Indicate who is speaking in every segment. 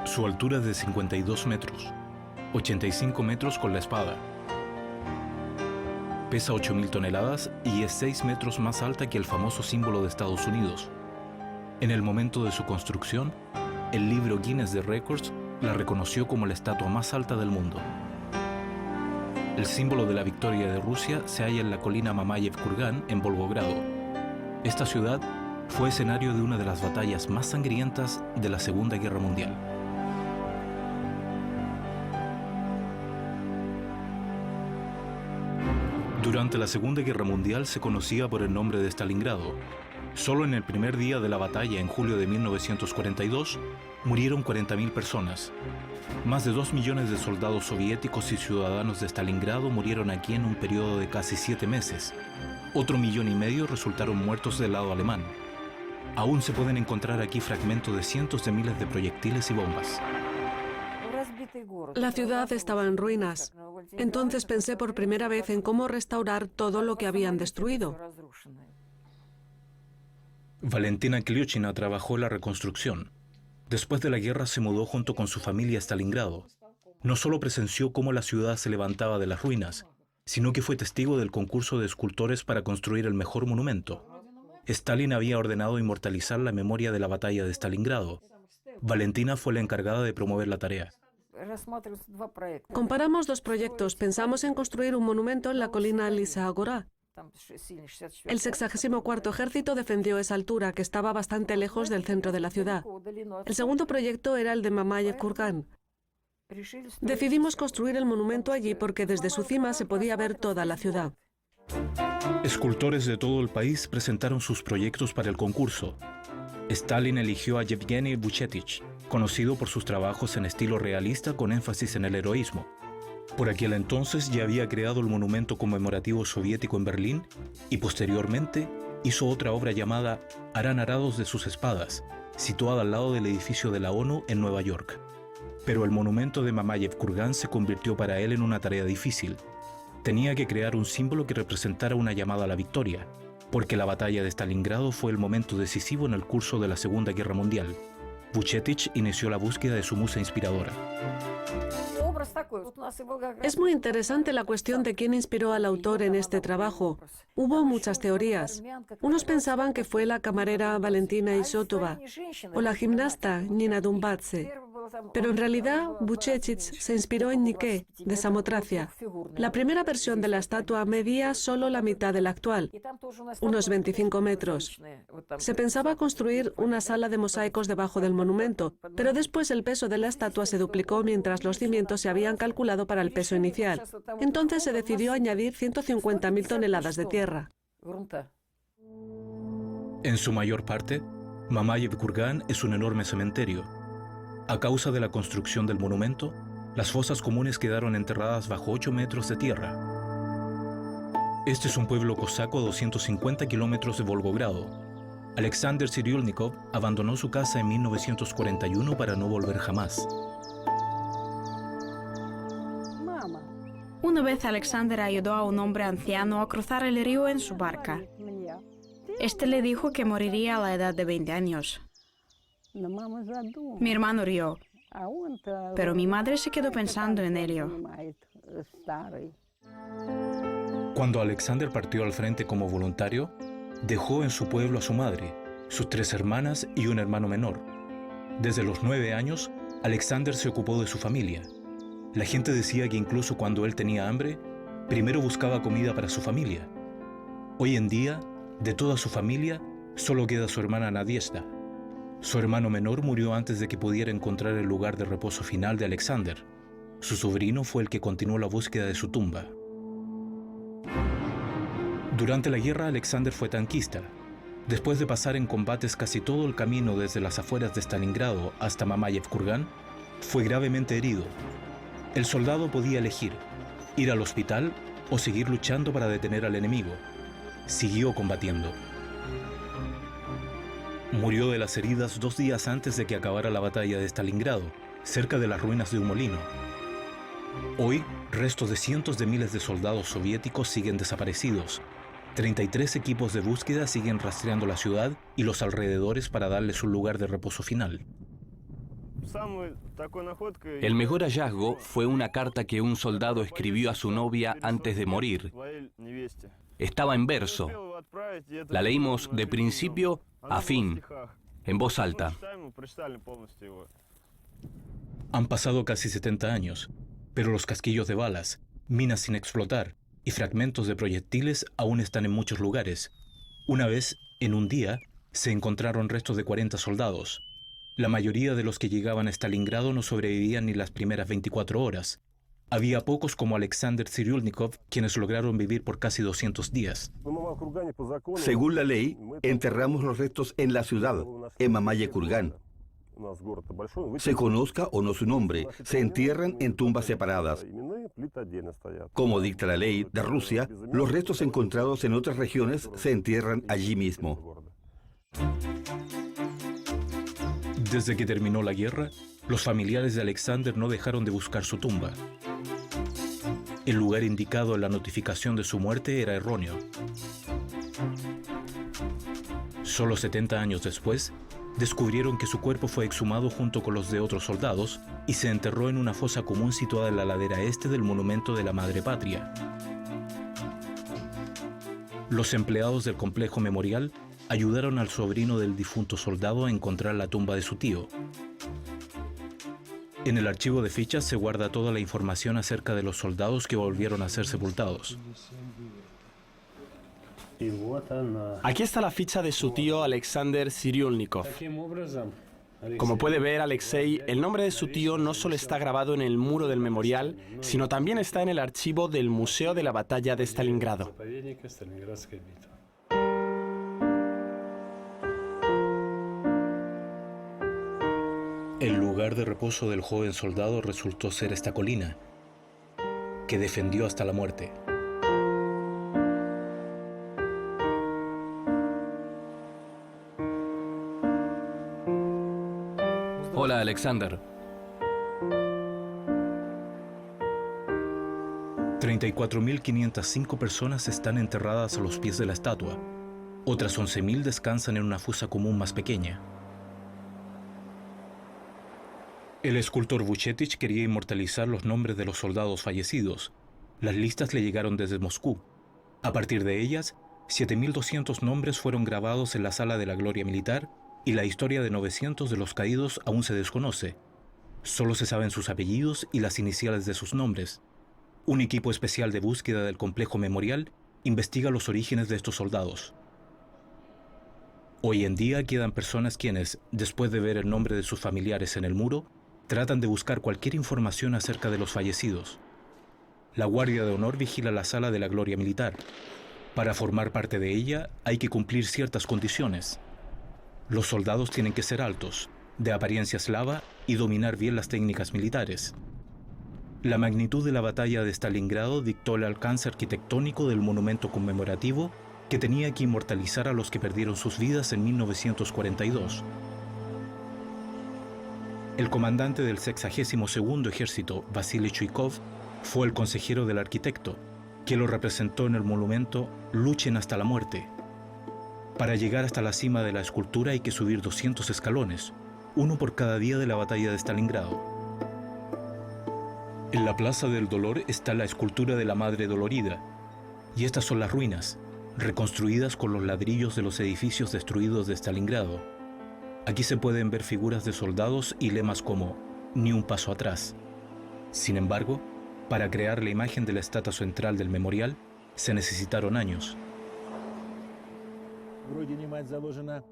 Speaker 1: Su altura es de 52 metros, 85 metros con la espada. Pesa 8.000 toneladas y es 6 metros más alta que el famoso símbolo de Estados Unidos. En el momento de su construcción, el libro Guinness de Records la reconoció como la estatua más alta del mundo. El símbolo de la victoria de Rusia se halla en la colina Mamayev-Kurgan, en Volgogrado. Esta ciudad fue escenario de una de las batallas más sangrientas de la Segunda Guerra Mundial. Durante la Segunda Guerra Mundial se conocía por el nombre de Stalingrado. Solo en el primer día de la batalla, en julio de 1942, murieron 40.000 personas. Más de 2 millones de soldados soviéticos y ciudadanos de Stalingrado murieron aquí en un periodo de casi 7 meses. Otro 1,5 millones resultaron muertos del lado alemán. Aún se pueden encontrar aquí fragmentos de cientos de miles de proyectiles y bombas.
Speaker 2: La ciudad estaba en ruinas. Entonces pensé por primera vez en cómo restaurar todo lo que habían destruido.
Speaker 1: Valentina Kliuchina trabajó en la reconstrucción. Después de la guerra se mudó junto con su familia a Stalingrado. No solo presenció cómo la ciudad se levantaba de las ruinas, sino que fue testigo del concurso de escultores para construir el mejor monumento. Stalin había ordenado inmortalizar la memoria de la batalla de Stalingrado. Valentina fue la encargada de promover la tarea.
Speaker 2: Comparamos dos proyectos. Pensamos en construir un monumento en la colina Lisa Agorá. El 64º Ejército defendió esa altura, que estaba bastante lejos del centro de la ciudad. El segundo proyecto era el de Mamayev-Kurgan. Decidimos construir el monumento allí porque desde su cima se podía ver toda la ciudad.
Speaker 1: Escultores de todo el país presentaron sus proyectos para el concurso. Stalin eligió a Yevgeny Vuchetich, conocido por sus trabajos en estilo realista con énfasis en el heroísmo. Por aquel entonces ya había creado el monumento conmemorativo soviético en Berlín y posteriormente hizo otra obra llamada Harán arados de sus espadas, situada al lado del edificio de la ONU en Nueva York. Pero el monumento de Mamayev-Kurgan se convirtió para él en una tarea difícil. Tenía que crear un símbolo que representara una llamada a la victoria, porque la batalla de Stalingrado fue el momento decisivo en el curso de la Segunda Guerra Mundial. Vuchetich inició la búsqueda de su musa inspiradora.
Speaker 2: Es muy interesante la cuestión de quién inspiró al autor en este trabajo. Hubo muchas teorías. Unos pensaban que fue la camarera Valentina Isotova o la gimnasta Nina Dumbatse. Pero en realidad, Vuchetich se inspiró en Nike, de Samotracia. La primera versión de la estatua medía solo la mitad de la actual, unos 25 metros. Se pensaba construir una sala de mosaicos debajo del monumento, pero después el peso de la estatua se duplicó mientras los cimientos se habían calculado para el peso inicial. Entonces se decidió añadir 150.000 toneladas de tierra.
Speaker 1: En su mayor parte, Mamayev-Kurgan es un enorme cementerio. A causa de la construcción del monumento, las fosas comunes quedaron enterradas bajo 8 metros de tierra. Este es un pueblo cosaco a 250 kilómetros de Volgogrado. Alexander Siryulnikov abandonó su casa en 1941 para no volver jamás.
Speaker 3: Una vez Alexander ayudó a un hombre anciano a cruzar el río en su barca. Este le dijo que moriría a la edad de 20 años. Mi hermano rió, pero mi madre se quedó pensando en ello.
Speaker 1: Cuando Alexander partió al frente como voluntario, dejó en su pueblo a su madre, sus 3 hermanas y un hermano menor. Desde los 9 años, Alexander se ocupó de su familia. La gente decía que incluso cuando él tenía hambre, primero buscaba comida para su familia. Hoy en día, de toda su familia, solo queda su hermana Nadiezhda. Su hermano menor murió antes de que pudiera encontrar el lugar de reposo final de Alexander. Su sobrino fue el que continuó la búsqueda de su tumba. Durante la guerra, Alexander fue tanquista. Después de pasar en combates casi todo el camino desde las afueras de Stalingrado hasta Mamayev-Kurgan, fue gravemente herido. El soldado podía elegir, ir al hospital o seguir luchando para detener al enemigo. Siguió combatiendo. Murió de las heridas 2 días antes de que acabara la batalla de Stalingrado, cerca de las ruinas de un molino. Hoy, restos de cientos de miles de soldados soviéticos siguen desaparecidos. 33 equipos de búsqueda siguen rastreando la ciudad y los alrededores para darles un lugar de reposo final.
Speaker 4: El mejor hallazgo fue una carta que un soldado escribió a su novia antes de morir. Estaba en verso. La leímos de principio a fin, en voz alta.
Speaker 1: Han pasado casi 70 años, pero los casquillos de balas, minas sin explotar y fragmentos de proyectiles aún están en muchos lugares. Una vez, en un día, se encontraron restos de 40 soldados. La mayoría de los que llegaban a Stalingrado no sobrevivían ni las primeras 24 horas. Había pocos como Alexander Ciriulnikov, quienes lograron vivir por casi 200 días.
Speaker 5: Según la ley, enterramos los restos en la ciudad, en Mamaye Kurgan. Se conozca o no su nombre, se entierran en tumbas separadas. Como dicta la ley de Rusia, los restos encontrados en otras regiones se entierran allí mismo.
Speaker 1: Desde que terminó la guerra, los familiares de Alexander no dejaron de buscar su tumba. El lugar indicado en la notificación de su muerte era erróneo. Solo 70 años después, descubrieron que su cuerpo fue exhumado junto con los de otros soldados y se enterró en una fosa común situada en la ladera este del monumento de la Madre Patria. Los empleados del complejo memorial ayudaron al sobrino del difunto soldado a encontrar la tumba de su tío. En el archivo de fichas se guarda toda la información acerca de los soldados que volvieron a ser sepultados.
Speaker 6: Aquí está la ficha de su tío Alexander Ciriulnikov. Como puede ver Alexei, el nombre de su tío no solo está grabado en el muro del memorial, sino también está en el archivo del Museo de la Batalla de Stalingrado.
Speaker 1: El lugar de reposo del joven soldado resultó ser esta colina, que defendió hasta la muerte.
Speaker 4: Hola, Alexander.
Speaker 1: 34.505 personas están enterradas a los pies de la estatua. Otras 11.000 descansan en una fosa común más pequeña. El escultor Vuchetich quería inmortalizar los nombres de los soldados fallecidos. Las listas le llegaron desde Moscú. A partir de ellas, 7.200 nombres fueron grabados en la Sala de la Gloria Militar y la historia de 900 de los caídos aún se desconoce. Solo se saben sus apellidos y las iniciales de sus nombres. Un equipo especial de búsqueda del complejo memorial investiga los orígenes de estos soldados. Hoy en día quedan personas quienes, después de ver el nombre de sus familiares en el muro, tratan de buscar cualquier información acerca de los fallecidos. La Guardia de Honor vigila la Sala de la Gloria Militar. Para formar parte de ella hay que cumplir ciertas condiciones. Los soldados tienen que ser altos, de apariencia eslava y dominar bien las técnicas militares. La magnitud de la batalla de Stalingrado dictó el alcance arquitectónico del monumento conmemorativo que tenía que inmortalizar a los que perdieron sus vidas en 1942. El comandante del 62º Ejército, Vasily Chuikov, fue el consejero del arquitecto, que lo representó en el monumento Luchen hasta la muerte. Para llegar hasta la cima de la escultura hay que subir 200 escalones, uno por cada día de la batalla de Stalingrado. En la Plaza del Dolor está la escultura de la Madre Dolorida, y estas son las ruinas, reconstruidas con los ladrillos de los edificios destruidos de Stalingrado. Aquí se pueden ver figuras de soldados y lemas como «Ni un paso atrás». Sin embargo, para crear la imagen de la estatua central del memorial, se necesitaron años.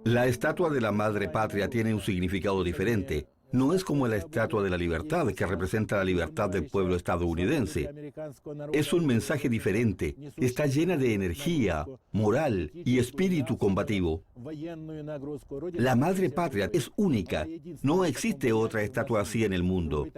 Speaker 5: La estatua de la Madre Patria tiene un significado diferente. No es como la Estatua de la Libertad, que representa la libertad del pueblo estadounidense. Es un mensaje diferente. Está llena de energía, moral y espíritu combativo. La Madre Patria es única. No existe otra estatua así en el mundo.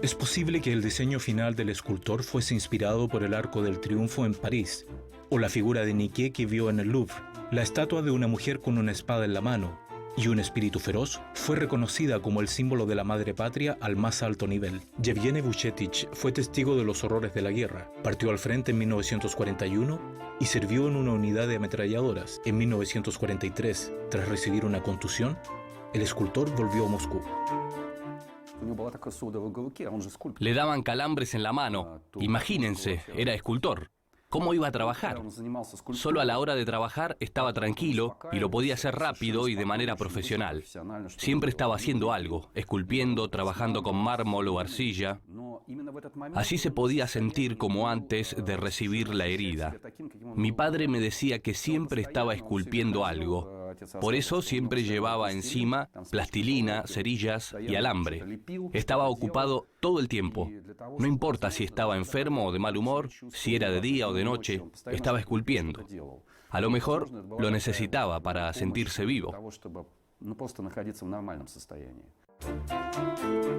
Speaker 1: Es posible que el diseño final del escultor fuese inspirado por el Arco del Triunfo en París, o la figura de Nike que vio en el Louvre. La estatua de una mujer con una espada en la mano y un espíritu feroz fue reconocida como el símbolo de la Madre Patria al más alto nivel. Yevgeny Vuchetich fue testigo de los horrores de la guerra. Partió al frente en 1941 y sirvió en una unidad de ametralladoras. En 1943, tras recibir una contusión, el escultor volvió a Moscú.
Speaker 4: Le daban calambres en la mano. Imagínense, era escultor. ¿Cómo iba a trabajar? Solo a la hora de trabajar estaba tranquilo y lo podía hacer rápido y de manera profesional. Siempre estaba haciendo algo, esculpiendo, trabajando con mármol o arcilla. Así se podía sentir como antes de recibir la herida. Mi padre me decía que siempre estaba esculpiendo algo. Por eso siempre llevaba encima plastilina, cerillas y alambre. Estaba ocupado todo el tiempo. No importa si estaba enfermo o de mal humor, si era de día o de noche, estaba esculpiendo. A lo mejor lo necesitaba para sentirse vivo.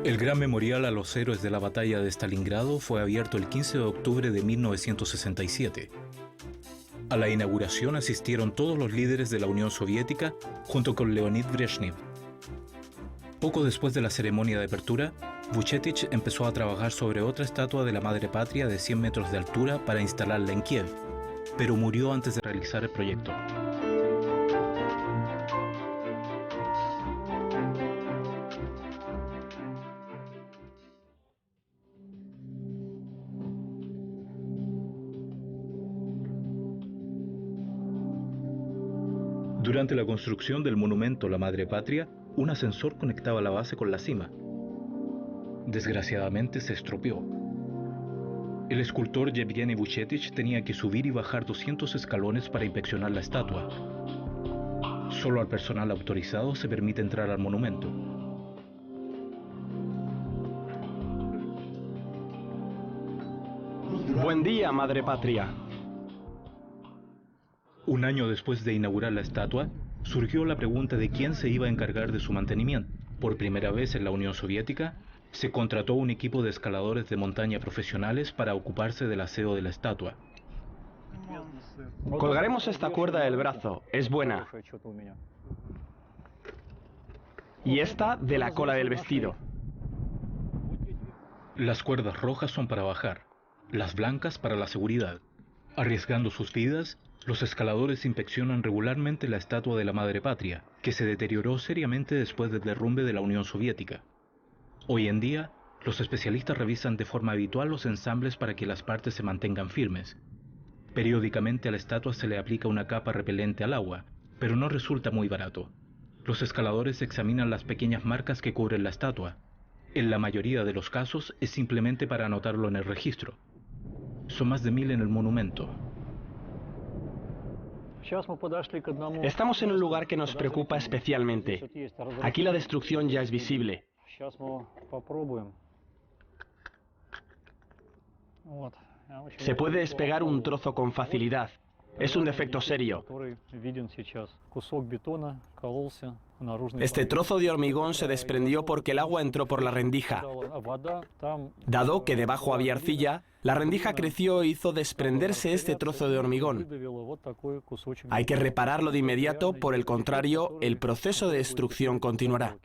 Speaker 1: El gran memorial a los héroes de la batalla de Stalingrado fue abierto el 15 de octubre de 1967. A la inauguración asistieron todos los líderes de la Unión Soviética junto con Leonid Brezhnev. Poco después de la ceremonia de apertura, Vuchetich empezó a trabajar sobre otra estatua de la Madre Patria de 100 metros de altura para instalarla en Kiev, pero murió antes de realizar el proyecto. Durante la construcción del monumento a la Madre Patria, un ascensor conectaba la base con la cima. Desgraciadamente se estropeó. El escultor Yevgeny Vuchetich tenía que subir y bajar 200 escalones para inspeccionar la estatua. Solo al personal autorizado se permite entrar al monumento.
Speaker 6: Buen día, Madre Patria.
Speaker 1: Un año después de inaugurar la estatua, surgió la pregunta de quién se iba a encargar de su mantenimiento. Por primera vez en la Unión Soviética, se contrató un equipo de escaladores de montaña profesionales para ocuparse del aseo de la estatua.
Speaker 6: Colgaremos esta cuerda del brazo, es buena. Y esta de la cola del vestido.
Speaker 1: Las cuerdas rojas son para bajar, las blancas para la seguridad. Arriesgando sus vidas, los escaladores inspeccionan regularmente la estatua de la Madre Patria, que se deterioró seriamente después del derrumbe de la Unión Soviética. Hoy en día, los especialistas revisan de forma habitual los ensambles para que las partes se mantengan firmes. Periódicamente a la estatua se le aplica una capa repelente al agua, pero no resulta muy barato. Los escaladores examinan las pequeñas marcas que cubren la estatua. En la mayoría de los casos es simplemente para anotarlo en el registro. Son más de 1000 en el monumento.
Speaker 6: Estamos en un lugar que nos preocupa especialmente. Aquí la destrucción ya es visible. Se puede despegar un trozo con facilidad. Es un defecto serio. Este trozo de hormigón se desprendió porque el agua entró por la rendija. Dado que debajo había arcilla, la rendija creció e hizo desprenderse este trozo de hormigón. Hay que repararlo de inmediato, por el contrario, el proceso de destrucción continuará.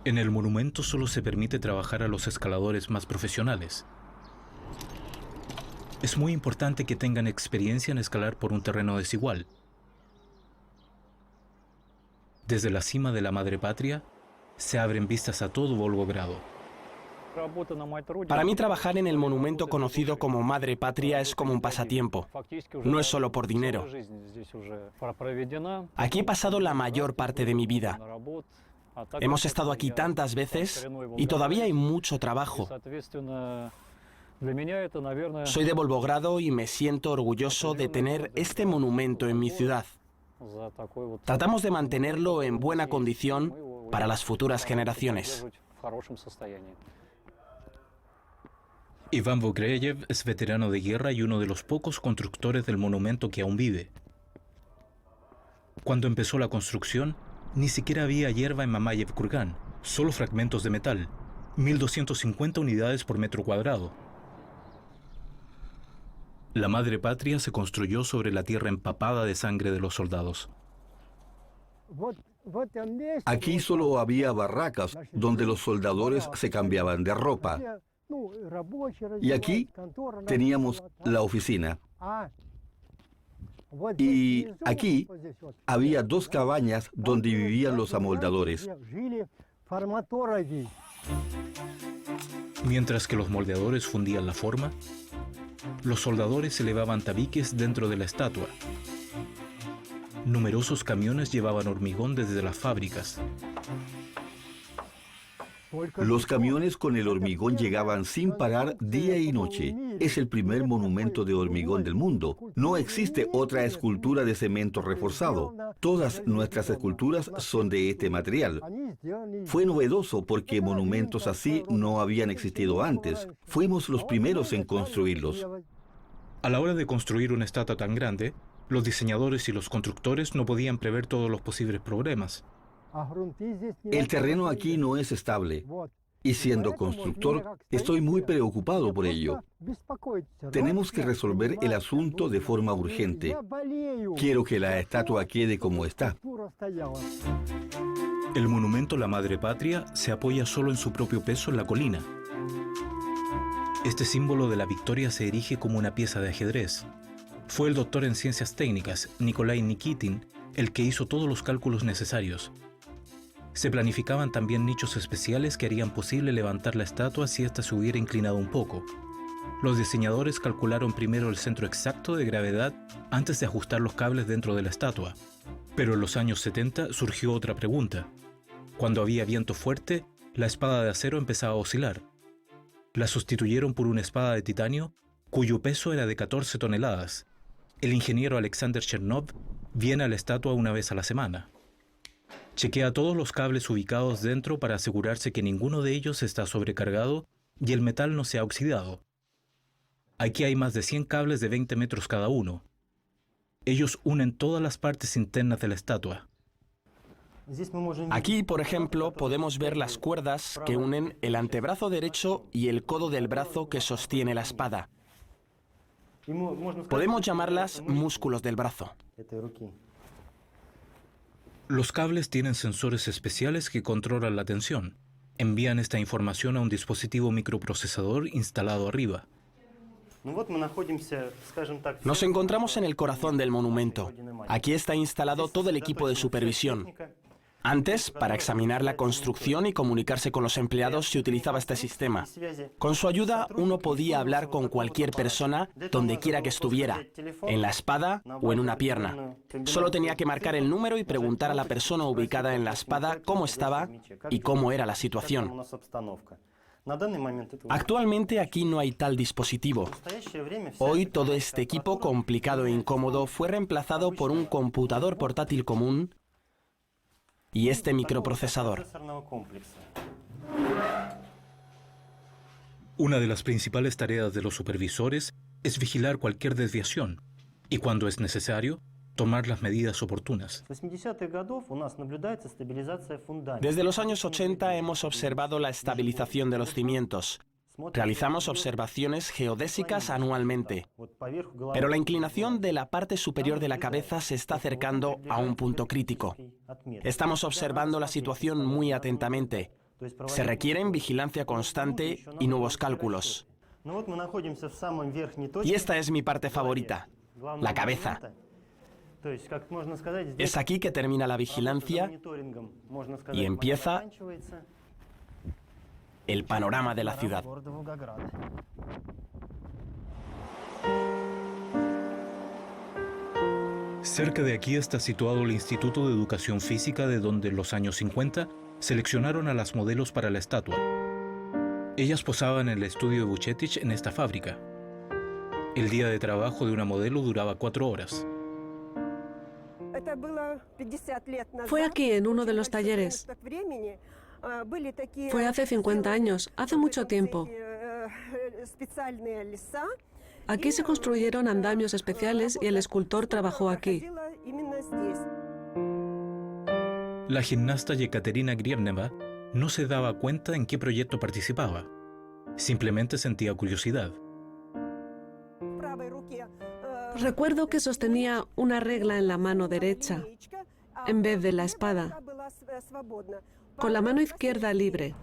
Speaker 1: En el monumento solo se permite trabajar a los escaladores más profesionales. Es muy importante que tengan experiencia en escalar por un terreno desigual. Desde la cima de la Madre Patria, se abren vistas a todo Volgogrado.
Speaker 6: Para mí trabajar en el monumento conocido como Madre Patria es como un pasatiempo. No es solo por dinero. Aquí he pasado la mayor parte de mi vida. Hemos estado aquí tantas veces y todavía hay mucho trabajo. Soy de Volgogrado y me siento orgulloso de tener este monumento en mi ciudad. Tratamos de mantenerlo en buena condición para las futuras generaciones.
Speaker 1: Iván Vogreyev es veterano de guerra y uno de los pocos constructores del monumento que aún vive. Cuando empezó la construcción, ni siquiera había hierba en Mamayev Kurgan, solo fragmentos de metal, 1250 unidades por metro cuadrado. La Madre Patria se construyó sobre la tierra empapada de sangre de los soldados.
Speaker 5: Aquí solo había barracas donde los soldadores se cambiaban de ropa. Y aquí teníamos la oficina. Y aquí había 2 cabañas donde vivían los amoldadores.
Speaker 1: Mientras que los moldeadores fundían la forma, los soldadores elevaban tabiques dentro de la estatua. Numerosos camiones llevaban hormigón desde las fábricas.
Speaker 5: Los camiones con el hormigón llegaban sin parar día y noche. Es el primer monumento de hormigón del mundo. No existe otra escultura de cemento reforzado. Todas nuestras esculturas son de este material. Fue novedoso porque monumentos así no habían existido antes. Fuimos los primeros en construirlos.
Speaker 1: A la hora de construir una estatua tan grande, los diseñadores y los constructores no podían prever todos los posibles problemas.
Speaker 5: El terreno aquí no es estable. Y siendo constructor, estoy muy preocupado por ello. Tenemos que resolver el asunto de forma urgente. Quiero que la estatua quede como está.
Speaker 1: El monumento a la Madre Patria se apoya solo en su propio peso en la colina. Este símbolo de la victoria se erige como una pieza de ajedrez. Fue el doctor en ciencias técnicas, Nikolai Nikitin, el que hizo todos los cálculos necesarios. Se planificaban también nichos especiales que harían posible levantar la estatua si ésta se hubiera inclinado un poco. Los diseñadores calcularon primero el centro exacto de gravedad antes de ajustar los cables dentro de la estatua. Pero en los años 70 surgió otra pregunta. Cuando había viento fuerte, la espada de acero empezaba a oscilar. La sustituyeron por una espada de titanio cuyo peso era de 14 toneladas. El ingeniero Alexander Chernov viene a la estatua una vez a la semana. Chequea todos los cables ubicados dentro para asegurarse que ninguno de ellos está sobrecargado y el metal no se ha oxidado. Aquí hay más de 100 cables de 20 metros cada uno. Ellos unen todas las partes internas de la estatua.
Speaker 6: Aquí, por ejemplo, podemos ver las cuerdas que unen el antebrazo derecho y el codo del brazo que sostiene la espada. Podemos llamarlas músculos del brazo.
Speaker 1: Los cables tienen sensores especiales que controlan la tensión. Envían esta información a un dispositivo microprocesador instalado arriba.
Speaker 6: Nos encontramos en el corazón del monumento. Aquí está instalado todo el equipo de supervisión. Antes, para examinar la construcción y comunicarse con los empleados, se utilizaba este sistema. Con su ayuda, uno podía hablar con cualquier persona, donde quiera que estuviera, en la espada o en una pierna. Solo tenía que marcar el número y preguntar a la persona ubicada en la espada cómo estaba y cómo era la situación. Actualmente aquí no hay tal dispositivo. Hoy todo este equipo complicado e incómodo fue reemplazado por un computador portátil común y este microprocesador.
Speaker 1: Una de las principales tareas de los supervisores es vigilar cualquier desviación y, cuando es necesario, tomar las medidas oportunas.
Speaker 6: Desde los años 80 hemos observado la estabilización de los cimientos. Realizamos observaciones geodésicas anualmente, pero la inclinación de la parte superior de la cabeza se está acercando a un punto crítico. Estamos observando la situación muy atentamente. Se requieren vigilancia constante y nuevos cálculos. Y esta es mi parte favorita, la cabeza. Es aquí que termina la vigilancia y empieza el panorama de la ciudad.
Speaker 1: Cerca de aquí está situado el Instituto de Educación Física, de donde en los años 50 seleccionaron a las modelos para la estatua. Ellas posaban en el estudio de Vucetich en esta fábrica. El día de trabajo de una modelo duraba 4 horas.
Speaker 2: Fue aquí, en uno de los talleres. Fue hace 50 años, hace mucho tiempo. Aquí se construyeron andamios especiales y el escultor trabajó aquí.
Speaker 1: La gimnasta Yekaterina Grievneva no se daba cuenta en qué proyecto participaba. Simplemente sentía curiosidad.
Speaker 2: Recuerdo que sostenía una regla en la mano derecha, en vez de la espada, con la mano izquierda libre.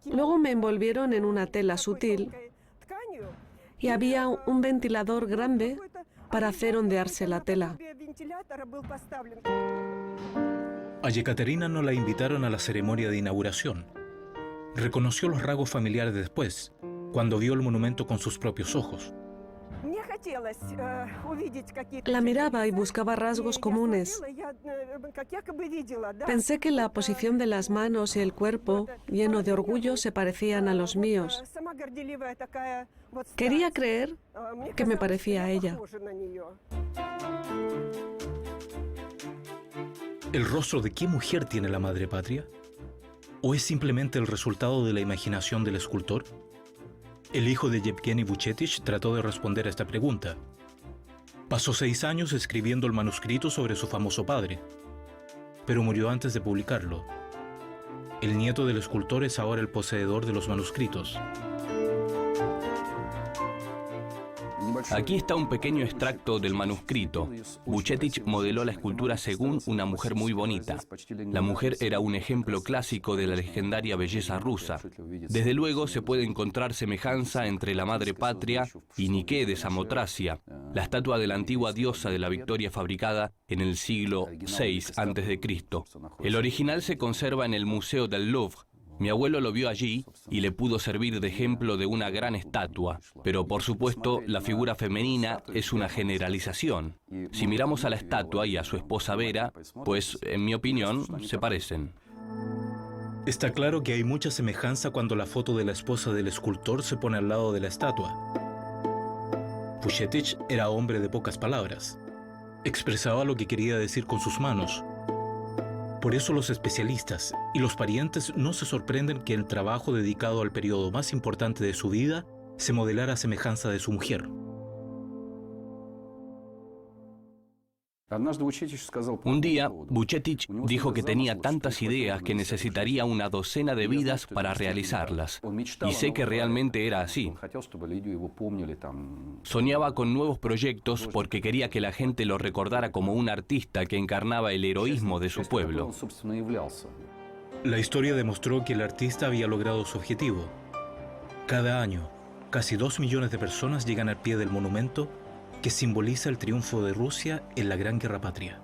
Speaker 2: Luego me envolvieron en una tela sutil y había un ventilador grande para hacer ondearse la tela.
Speaker 1: A Yekaterina no la invitaron a la ceremonia de inauguración. Reconoció los rasgos familiares después, cuando vio el monumento con sus propios ojos.
Speaker 2: La miraba y buscaba rasgos comunes. Pensé que la posición de las manos y el cuerpo, lleno de orgullo, se parecían a los míos. Quería creer que me parecía a ella.
Speaker 1: ¿El rostro de qué mujer tiene la madre patria? ¿O es simplemente el resultado de la imaginación del escultor? El hijo de Yevgeny Vuchetich trató de responder a esta pregunta. Pasó 6 años escribiendo el manuscrito sobre su famoso padre, pero murió antes de publicarlo. El nieto del escultor es ahora el poseedor de los manuscritos.
Speaker 4: Aquí está un pequeño extracto del manuscrito. Vuchetich modeló la escultura según una mujer muy bonita. La mujer era un ejemplo clásico de la legendaria belleza rusa. Desde luego se puede encontrar semejanza entre la madre patria y Nike de Samotracia, la estatua de la antigua diosa de la victoria fabricada en el siglo VI a.C. El original se conserva en el Museo del Louvre. Mi abuelo lo vio allí y le pudo servir de ejemplo de una gran estatua, pero por supuesto la figura femenina es una generalización. Si miramos a la estatua y a su esposa Vera, pues en mi opinión se parecen.
Speaker 1: Está claro que hay mucha semejanza cuando la foto de la esposa del escultor se pone al lado de la estatua. Vuchetich era hombre de pocas palabras. Expresaba lo que quería decir con sus manos. Por eso los especialistas y los parientes no se sorprenden que el trabajo dedicado al periodo más importante de su vida se modelara a semejanza de su mujer.
Speaker 4: Un día, Vuchetich dijo que tenía tantas ideas que necesitaría una docena de vidas para realizarlas. Y sé que realmente era así. Soñaba con nuevos proyectos porque quería que la gente lo recordara como un artista que encarnaba el heroísmo de su pueblo.
Speaker 1: La historia demostró que el artista había logrado su objetivo. Cada año, casi 2 millones de personas llegan al pie del monumento que simboliza el triunfo de Rusia en la Gran Guerra Patria.